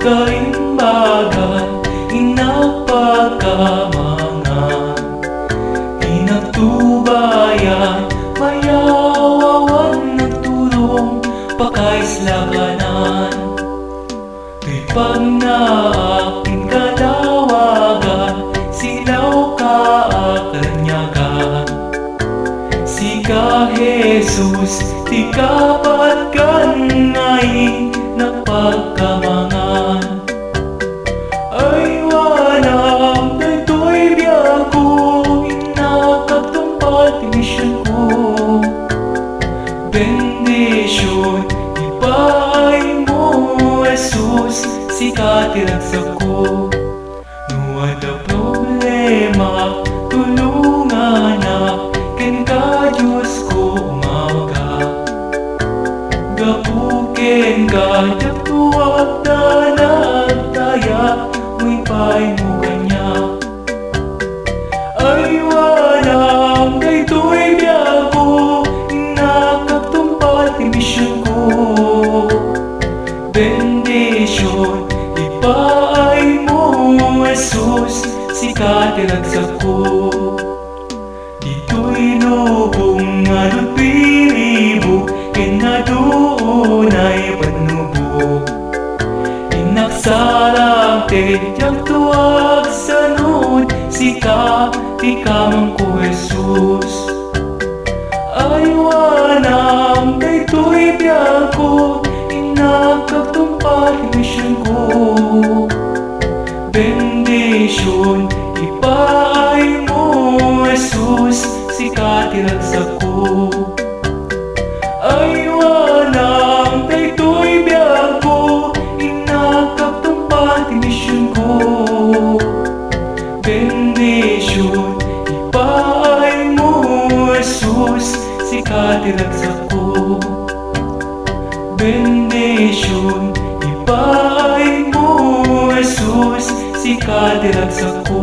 kaimbagan, inapagkamangan, inagtubayan, mayawawan nagtulong, pakaislaganan. Tuy pag naakin kadawagan, silaw kaaklanyagan. Sika Jesus, di kapatkan ngayon napagkamangan. Ay wanam daytoy biyago, inakagtumpat mission ko. Bendisyon ipaay mo Jesus, sika tiragsak ko. No ada problema, tulungan na ken ka Diyos ko umaga. Gapuken ka jagtuwag na nagtaya, mo'y pay mo kanya. Ay walang daytoy biyago, inakagtumpat mission ko. Bendisyon ipaay mo Jesus, sika tiragsak ko. Dito'y lubong nga lupiribo, ken na doon ay panubog. Inaksarang tedyak tuwag sa noon, sika di kamang ko Jesus. Ay wanam daytoy biyago, inakagtumpat mission ko. Bendisyon ipaay mo Jesus, sika tiragsak ko. Ay wanam daytoy biyago, inakagtumpat mission ko. Bendisyon ipaay mo Jesus, sika tiragsak ko. Bendisyon ipaay mo Jesus, sika tiragsak ko.